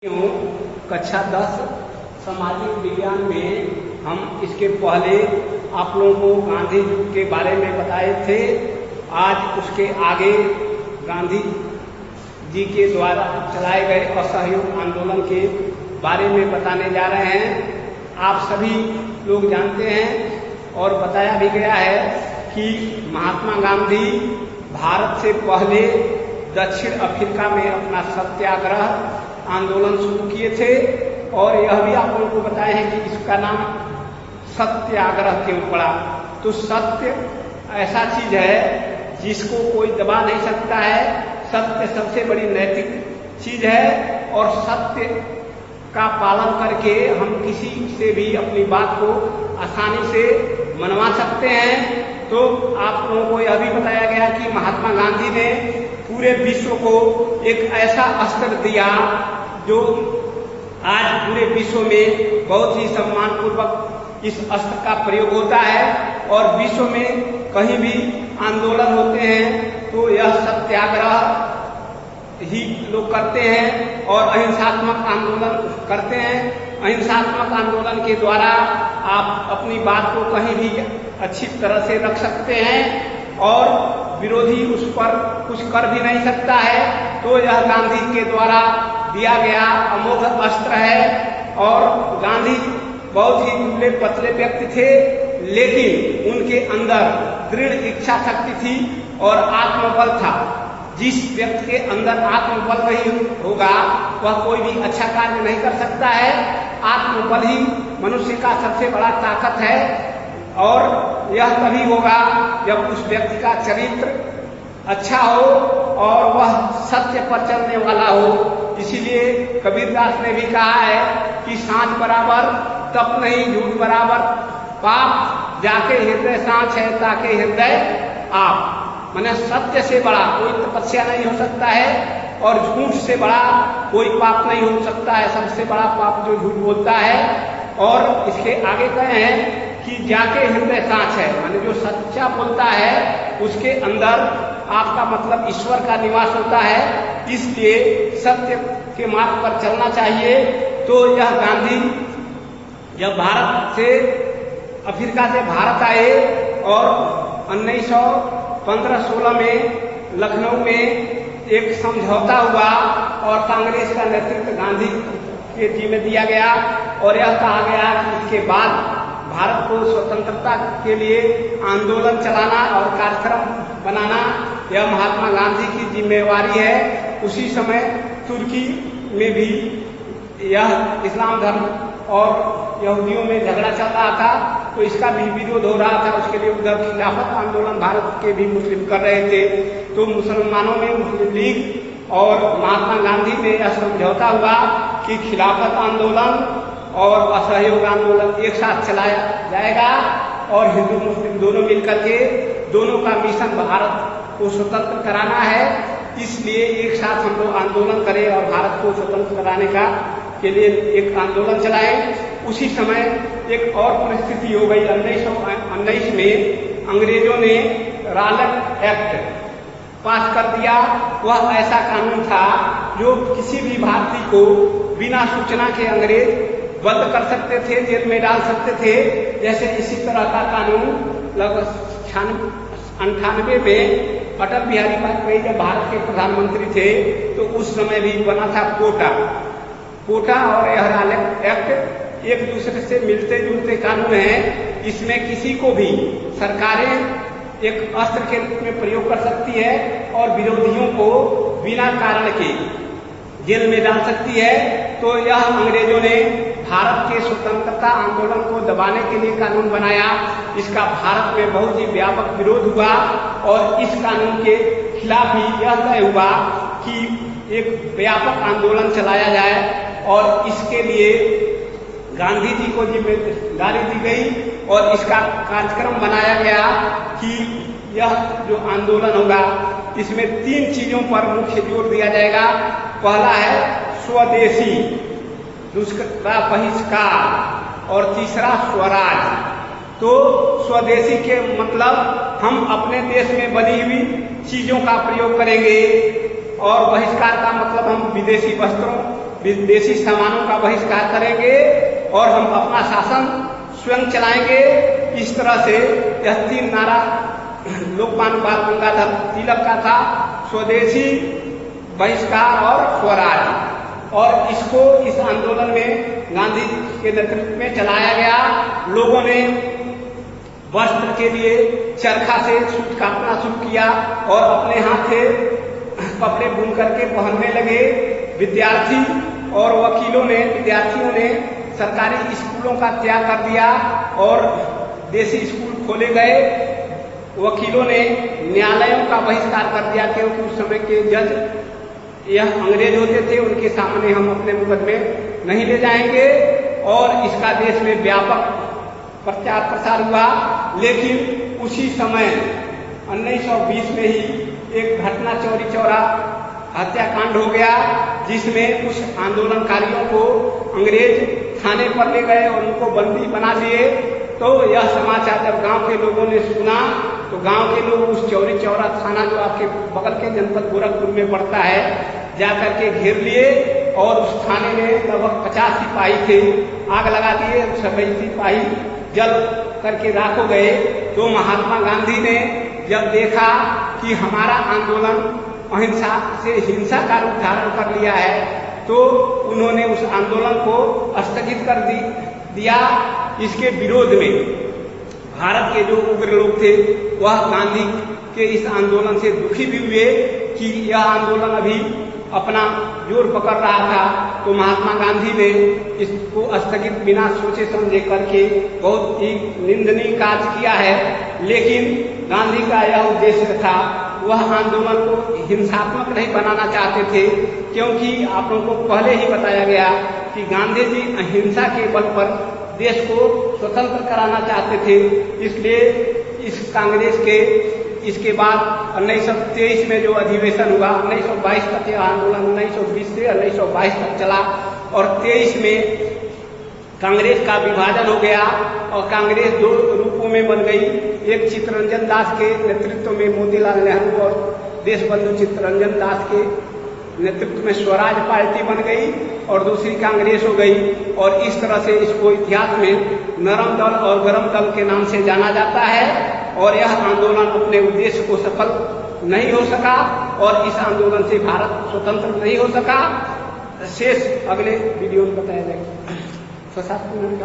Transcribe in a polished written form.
कक्षा 10 सामाजिक विज्ञान में हम इसके पहले आप लोगों को गांधी के बारे में बताए थे। आज उसके आगे गांधी जी के द्वारा चलाए गए असहयोग आंदोलन के बारे में बताने जा रहे हैं। आप सभी लोग जानते हैं और बताया भी गया है कि महात्मा गांधी भारत से पहले दक्षिण अफ्रीका में अपना सत्याग्रह आंदोलन शुरू किए थे और यह भी आप लोगों को बताए हैं कि इसका नाम सत्याग्रह क्यों पड़ा। तो सत्य ऐसा चीज है जिसको कोई दबा नहीं सकता है। सत्य सबसे बड़ी नैतिक चीज है और सत्य का पालन करके हम किसी से भी अपनी बात को आसानी से मनवा सकते हैं। तो आप लोगों को यह भी बताया गया कि महात्मा गांधी ने पूरे विश्व को एक ऐसा अस्त्र दिया जो आज पूरे विश्व में बहुत ही सम्मानपूर्वक इस अस्त्र का प्रयोग होता है और विश्व में कहीं भी आंदोलन होते हैं तो यह सत्याग्रह ही लोग करते हैं और अहिंसात्मक आंदोलन करते हैं। अहिंसात्मक आंदोलन के द्वारा आप अपनी बात को कहीं भी अच्छी तरह से रख सकते हैं और विरोधी उस पर कुछ कर भी नहीं सकता है। तो यह गांधी के द्वारा दिया गया अमोघ अस्त्र है और गांधी बहुत ही दुबले पतले व्यक्ति थे, लेकिन उनके अंदर दृढ़ इच्छा शक्ति थी और आत्मबल था। जिस व्यक्ति के अंदर आत्मबल नहीं होगा वह कोई भी अच्छा कार्य नहीं कर सकता है। आत्मबल ही मनुष्य का सबसे बड़ा ताकत है और यह तभी होगा जब उस व्यक्ति का चरित्र अच्छा हो और वह सत्य पर चलने वाला हो। इसीलिए कबीरदास ने भी कहा है कि सांझ बराबर तप नहीं, झूठ बराबर पाप, जाके हृदय सांझ है ताके हृदय आप। माने सत्य से बड़ा कोई तपस्या नहीं हो सकता है और झूठ से बड़ा कोई पाप नहीं हो सकता है। सबसे बड़ा पाप जो झूठ बोलता है। और इसके आगे कहे हैं कि जाके हृदय सांच है, माने जो सच्चा बोलता है उसके अंदर आपका मतलब ईश्वर का निवास होता है। इसलिए सत्य के मार्ग पर चलना चाहिए। तो यह गांधी जब भारत से अफ्रीका से भारत आए और 1915-16 में लखनऊ में एक समझौता हुआ और कांग्रेस का नेतृत्व गांधी के जी में दिया गया और यह कहा गया कि इसके बाद भारत को स्वतंत्रता के लिए आंदोलन चलाना और कार्यक्रम बनाना यह महात्मा गांधी की जिम्मेवारी है। उसी समय तुर्की में भी यह इस्लाम धर्म और यहूदियों में झगड़ा चल रहा था तो इसका भी विरोध हो रहा था। उसके लिए उधर खिलाफत आंदोलन भारत के भी मुस्लिम कर रहे थे। तो मुसलमानों में मुस्लिम लीग और महात्मा गांधी में यह समझौता हुआ कि खिलाफत आंदोलन और असहयोग आंदोलन एक साथ चलाया जाएगा और हिंदू मुस्लिम दोनों मिलकर के दोनों का मिशन भारत को स्वतंत्र कराना है। इसलिए एक साथ हम लोग आंदोलन करें और भारत को स्वतंत्र कराने का के लिए एक आंदोलन चलाएं। उसी समय एक और परिस्थिति हो गई। 1919 में अंग्रेजों ने रॉलेट एक्ट पास कर दिया। वह ऐसा कानून था जो किसी भी भारतीय को बिना सूचना के अंग्रेज बंद कर सकते थे, जेल में डाल सकते थे। जैसे इसी तरह का कानून लगभग 98 में अटल बिहारी वाजपेयी जब भारत के प्रधानमंत्री थे तो उस समय भी बना था कोटा और यह रॉलेट एक्ट एक दूसरे से मिलते जुलते कानून हैं। इसमें किसी को भी सरकारें एक अस्त्र के रूप में प्रयोग कर सकती है और विरोधियों को बिना कारण के जेल में डाल सकती है। तो यह अंग्रेजों ने भारत के स्वतंत्रता आंदोलन को दबाने के लिए कानून बनाया। इसका भारत में बहुत ही व्यापक विरोध हुआ और इस कानून के खिलाफ ही यह तय हुआ कि एक व्यापक आंदोलन चलाया जाए और इसके लिए गांधी जी को जिम्मेदारी दी गई और इसका कार्यक्रम बनाया गया कि यह जो आंदोलन होगा इसमें 3 चीजों पर मुख्य जोर दिया जाएगा। पहला है स्वदेशी, दूसरा बहिष्कार और तीसरा स्वराज। तो स्वदेशी के मतलब हम अपने देश में बनी हुई चीजों का प्रयोग करेंगे और बहिष्कार का मतलब हम विदेशी वस्त्रों विदेशी सामानों का बहिष्कार करेंगे और हम अपना शासन स्वयं चलाएंगे। इस तरह से यह 3 नारा लोकमान्य बाल गंगाधर तिलक का था, स्वदेशी, बहिष्कार और स्वराज। और इसको इस आंदोलन में गांधी के नेतृत्व में चलाया गया। लोगों ने वस्त्र के लिए चरखा से सूत काटना शुरू किया और अपने हाथ से कपड़े बुन करके पहनने लगे। विद्यार्थियों ने सरकारी स्कूलों का त्याग कर दिया और देसी स्कूल खोले गए। वकीलों ने न्यायालयों का बहिष्कार कर दिया क्योंकि उस समय के जज यह अंग्रेज होते थे, उनके सामने हम अपने मुकदमे नहीं ले जाएंगे। और इसका देश में व्यापक प्रचार प्रसार हुआ। लेकिन उसी समय 1920 में ही एक घटना चौरी चौरा हत्याकांड हो गया, जिसमें उस आंदोलनकारियों को अंग्रेज थाने पर ले गए और उनको बंदी बना लिए। तो यह समाचार जब गांव के लोगों ने सुना तो गांव के लोग उस चौरी चौरा थाना, जो आपके बगल के जनपद गोरखपुर में पड़ता है, जाकर के घेर लिए और उस थाने में लगभग 50 सिपाही थे, आग लगा दिए। सभी सिपाही जल करके राख हो गए। तो महात्मा गांधी ने जब देखा कि हमारा आंदोलन अहिंसा से हिंसा का रूप धारण कर लिया है, तो उन्होंने उस आंदोलन को स्थगित कर दिया। इसके विरोध में भारत के जो उग्र लोग थे वह गांधी के इस आंदोलन से दुखी भी हुए कि यह आंदोलन अभी अपना जोर पकड़ रहा था। तो महात्मा गांधी ने इसको स्थगित बिना सोचे समझे करके बहुत ही निंदनीय कार्य किया है। लेकिन गांधी का यह उद्देश्य था, वह आंदोलन को हिंसात्मक नहीं बनाना चाहते थे, क्योंकि आप लोगों को पहले ही बताया गया कि गांधी जी अहिंसा के बल पर देश को स्वतंत्र कराना चाहते थे। इसलिए इस कांग्रेस के इसके बाद 1923 में जो अधिवेशन हुआ, 1922 तक यह आंदोलन 1920 से 1922 तक चला और 23 में कांग्रेस का विभाजन हो गया और कांग्रेस 2 रूपों में बन गई। एक चित्तरंजन दास के नेतृत्व में मोतीलाल नेहरू और देशबंधु चित्तरंजन दास के नेतृत्व में स्वराज पार्टी बन गई और दूसरी कांग्रेस हो गई। और इस तरह से इसको इतिहास में नरम दल और गरम दल के नाम से जाना जाता है। और यह आंदोलन अपने उद्देश्य को सफल नहीं हो सका और इस आंदोलन से भारत स्वतंत्र नहीं हो सका। शेष अगले वीडियो में बताया जाएगा। 7 मिनट